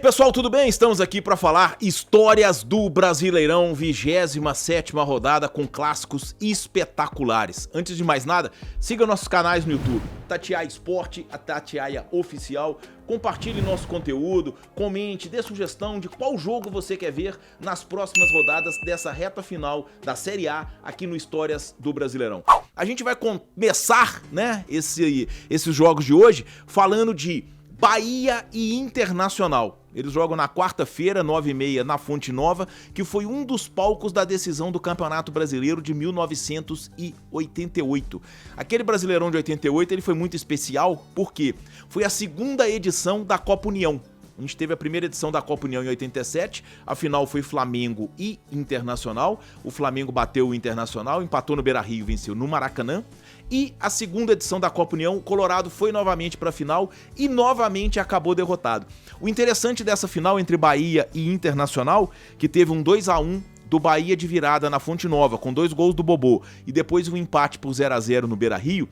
pessoal, tudo bem? Estamos aqui para falar histórias do Brasileirão, 27ª rodada com clássicos espetaculares. Antes de mais nada, siga nossos canais no YouTube, Tatiaia Esporte, a Tatiaia Oficial. Compartilhe nosso conteúdo, comente, dê sugestão de qual jogo você quer ver nas próximas rodadas dessa reta final da Série A aqui no Histórias do Brasileirão. A gente vai começar, né, esses jogos de hoje falando de Bahia e Internacional. Eles jogam na quarta-feira, 9h30, na Fonte Nova, que foi um dos palcos da decisão do Campeonato Brasileiro de 1988. Aquele Brasileirão de 88 ele foi muito especial porque foi a segunda edição da Copa União. A gente teve a primeira edição da Copa União em 87, a final foi Flamengo e Internacional. O Flamengo bateu o Internacional, empatou no Beira-Rio e venceu no Maracanã. E a segunda edição da Copa União, o Colorado foi novamente para a final e novamente acabou derrotado. O interessante dessa final entre Bahia e Internacional, que teve um 2-1 do Bahia de virada na Fonte Nova, com 2 gols do Bobô, e depois um empate por 0-0 no Beira-Rio,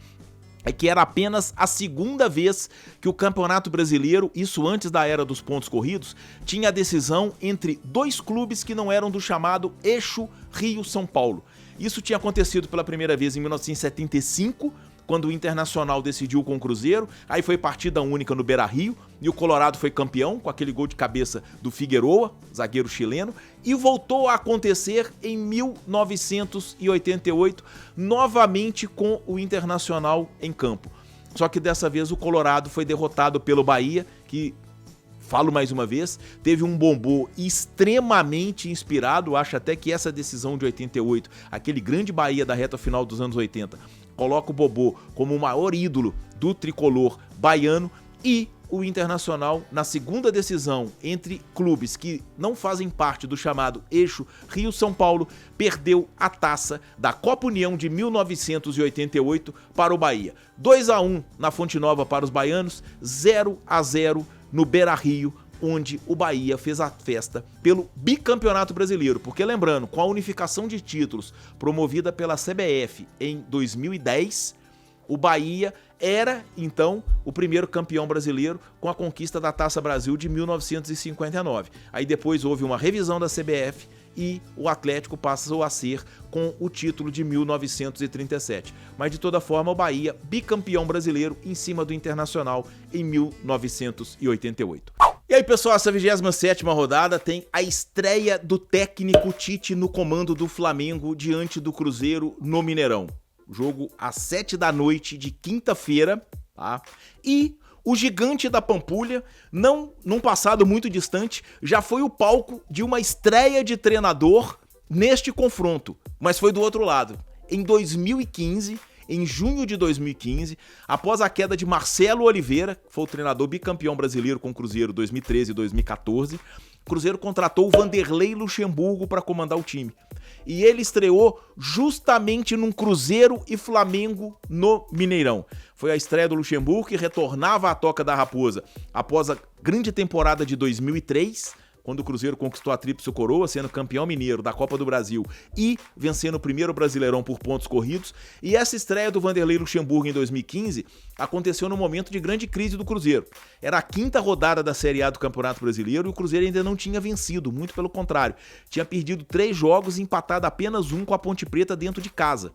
é que era apenas a segunda vez que o Campeonato Brasileiro, isso antes da era dos pontos corridos, tinha a decisão entre dois clubes que não eram do chamado Eixo Rio-São Paulo. Isso tinha acontecido pela primeira vez em 1975, quando o Internacional decidiu com o Cruzeiro, aí foi partida única no Beira-Rio, e o Colorado foi campeão com aquele gol de cabeça do Figueroa, zagueiro chileno, e voltou a acontecer em 1988, novamente com o Internacional em campo. Só que dessa vez o Colorado foi derrotado pelo Bahia, que, falo mais uma vez, teve um Bobô extremamente inspirado. Acho até que essa decisão de 88, aquele grande Bahia da reta final dos anos 80, coloca o Bobô como o maior ídolo do tricolor baiano. E o Internacional, na segunda decisão entre clubes que não fazem parte do chamado Eixo Rio-São Paulo, perdeu a taça da Copa União de 1988 para o Bahia. 2-1 na Fonte Nova para os baianos, 0-0 no Beira-Rio, onde o Bahia fez a festa pelo bicampeonato brasileiro. Porque lembrando, com a unificação de títulos promovida pela CBF em 2010, o Bahia era, então, o primeiro campeão brasileiro com a conquista da Taça Brasil de 1959. Aí depois houve uma revisão da CBF e o Atlético passou a ser com o título de 1937. Mas de toda forma, o Bahia, bicampeão brasileiro em cima do Internacional em 1988. E aí, pessoal, essa 27ª rodada tem a estreia do técnico Tite no comando do Flamengo diante do Cruzeiro no Mineirão. Jogo às 19h de quinta-feira, tá? E o gigante da Pampulha, num passado muito distante, já foi o palco de uma estreia de treinador neste confronto, mas foi do outro lado. Em 2015, em junho de 2015, após a queda de Marcelo Oliveira, que foi o treinador bicampeão brasileiro com o Cruzeiro 2013 e 2014, o Cruzeiro contratou o Vanderlei Luxemburgo para comandar o time. E ele estreou justamente num Cruzeiro e Flamengo no Mineirão. Foi a estreia do Luxemburgo, que retornava à Toca da Raposa após a grande temporada de 2003, quando o Cruzeiro conquistou a Tríplice Coroa, sendo campeão mineiro da Copa do Brasil e vencendo o primeiro Brasileirão por pontos corridos. E essa estreia do Vanderlei Luxemburgo em 2015 aconteceu no momento de grande crise do Cruzeiro. Era a quinta rodada da Série A do Campeonato Brasileiro e o Cruzeiro ainda não tinha vencido, muito pelo contrário. Tinha perdido 3 jogos e empatado apenas um com a Ponte Preta dentro de casa.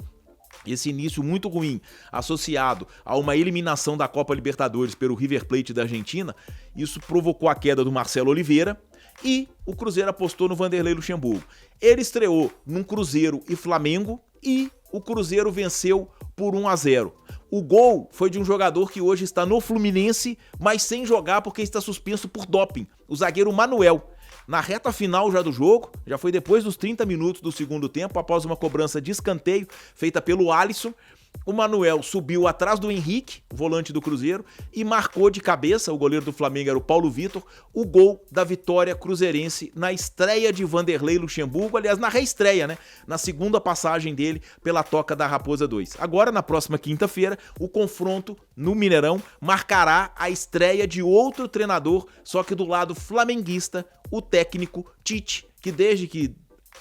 Esse início muito ruim, associado a uma eliminação da Copa Libertadores pelo River Plate da Argentina, isso provocou a queda do Marcelo Oliveira e o Cruzeiro apostou no Vanderlei Luxemburgo. Ele estreou num Cruzeiro e Flamengo e o Cruzeiro venceu por 1-0. O gol foi de um jogador que hoje está no Fluminense, mas sem jogar porque está suspenso por doping, o zagueiro Manuel. Na reta final já do jogo, já foi depois dos 30 minutos do segundo tempo, após uma cobrança de escanteio feita pelo Alisson, o Manuel subiu atrás do Henrique, volante do Cruzeiro, e marcou de cabeça, o goleiro do Flamengo era o Paulo Vitor, o gol da vitória cruzeirense na estreia de Vanderlei Luxemburgo, aliás, na reestreia, né? Na segunda passagem dele pela Toca da Raposa 2. Agora, na próxima quinta-feira, o confronto no Mineirão marcará a estreia de outro treinador, só que do lado flamenguista, o técnico Tite, que desde que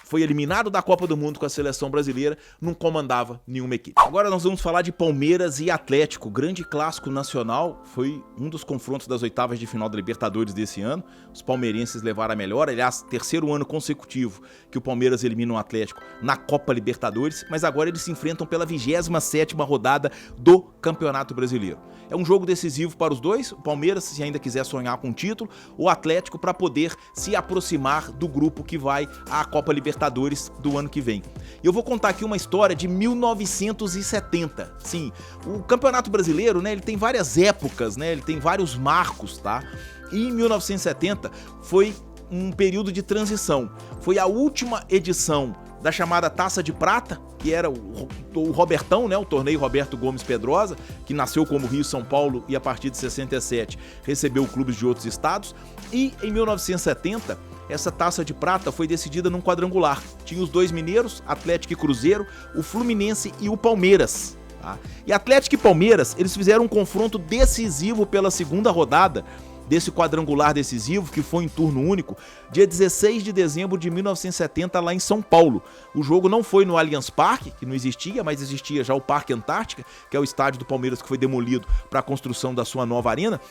foi eliminado da Copa do Mundo com a seleção brasileira, não comandava nenhuma equipe. Agora nós vamos falar de Palmeiras e Atlético, grande clássico nacional, foi um dos confrontos das oitavas de final da Libertadores desse ano. Os palmeirenses levaram a melhor, aliás, terceiro ano consecutivo que o Palmeiras elimina o Atlético na Copa Libertadores, mas agora eles se enfrentam pela 27ª rodada do Campeonato Brasileiro. É um jogo decisivo para os dois, o Palmeiras, se ainda quiser sonhar com o título, o Atlético para poder se aproximar do grupo que vai à Copa Libertadores do ano que vem. Eu vou contar aqui uma história de 1970. Sim, o Campeonato Brasileiro, né, ele tem várias épocas, né, ele tem vários marcos, tá? E em 1970 foi um período de transição. Foi a última edição da chamada Taça de Prata, que era o Robertão, né, o torneio Roberto Gomes Pedrosa, que nasceu como Rio São Paulo e a partir de 67 recebeu clubes de outros estados. E em 1970, essa Taça de Prata foi decidida num quadrangular. Tinha os dois mineiros, Atlético e Cruzeiro, o Fluminense e o Palmeiras. Tá? E Atlético e Palmeiras, eles fizeram um confronto decisivo pela segunda rodada desse quadrangular decisivo, que foi em turno único, dia 16 de dezembro de 1970, lá em São Paulo. O jogo não foi no Allianz Parque, que não existia, mas existia já o Parque Antártica, que é o estádio do Palmeiras que foi demolido para a construção da sua nova arena,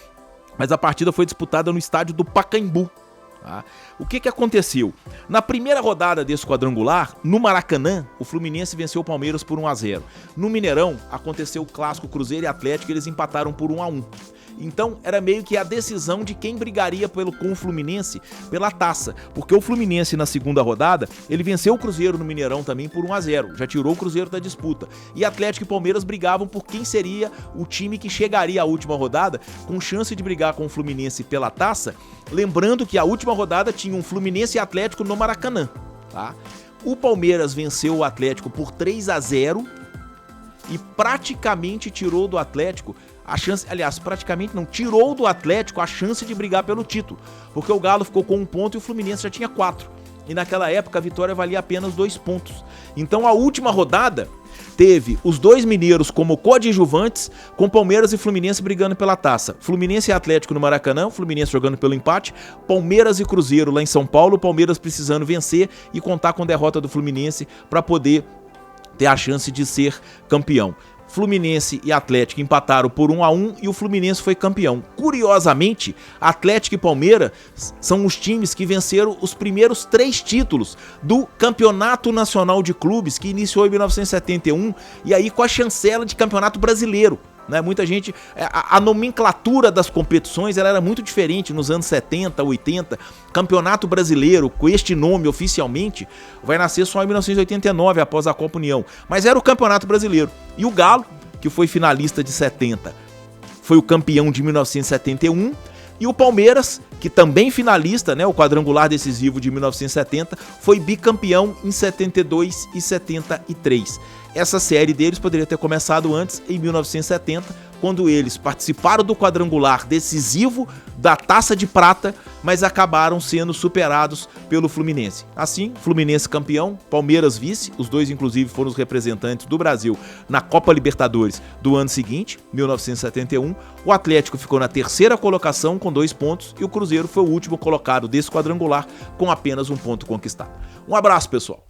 mas a partida foi disputada no estádio do Pacaembu. Tá? O que aconteceu? Na primeira rodada desse quadrangular, no Maracanã, o Fluminense venceu o Palmeiras por 1-0. No Mineirão, aconteceu o clássico Cruzeiro e Atlético, eles empataram por 1-1. Então era meio que a decisão de quem brigaria com o Fluminense pela taça, porque o Fluminense na segunda rodada, ele venceu o Cruzeiro no Mineirão também por 1-0, já tirou o Cruzeiro da disputa. E Atlético e Palmeiras brigavam por quem seria o time que chegaria à última rodada com chance de brigar com o Fluminense pela taça, lembrando que a última rodada tinha um Fluminense e Atlético no Maracanã. Tá? O Palmeiras venceu o Atlético por 3-0 e praticamente tirou do Atlético a chance, aliás, praticamente não, tirou do Atlético a chance de brigar pelo título, porque o Galo ficou com 1 ponto e o Fluminense já tinha 4. E naquela época a vitória valia apenas 2 pontos. Então a última rodada teve os dois mineiros como coadjuvantes, com Palmeiras e Fluminense brigando pela taça. Fluminense e Atlético no Maracanã, Fluminense jogando pelo empate, Palmeiras e Cruzeiro lá em São Paulo, Palmeiras precisando vencer e contar com a derrota do Fluminense para poder ter a chance de ser campeão. Fluminense e Atlético empataram por 1-1 e o Fluminense foi campeão. Curiosamente, Atlético e Palmeiras são os times que venceram os primeiros 3 títulos do Campeonato Nacional de Clubes, que iniciou em 1971, e aí com a chancela de Campeonato Brasileiro. Né? Muita gente, a nomenclatura das competições ela era muito diferente nos anos 70, 80. Campeonato Brasileiro, com este nome oficialmente, vai nascer só em 1989, após a Copa União. Mas era o Campeonato Brasileiro. E o Galo, que foi finalista de 70, foi o campeão de 1971. E o Palmeiras, que também finalista, né, o quadrangular decisivo de 1970, foi bicampeão em 72 e 73. Essa série deles poderia ter começado antes, em 1970, quando eles participaram do quadrangular decisivo da Taça de Prata, mas acabaram sendo superados pelo Fluminense. Assim, Fluminense campeão, Palmeiras vice, os dois inclusive foram os representantes do Brasil na Copa Libertadores do ano seguinte, 1971. O Atlético ficou na terceira colocação com 2 pontos e o Cruzeiro foi o último colocado desse quadrangular com apenas 1 ponto conquistado. Um abraço, pessoal!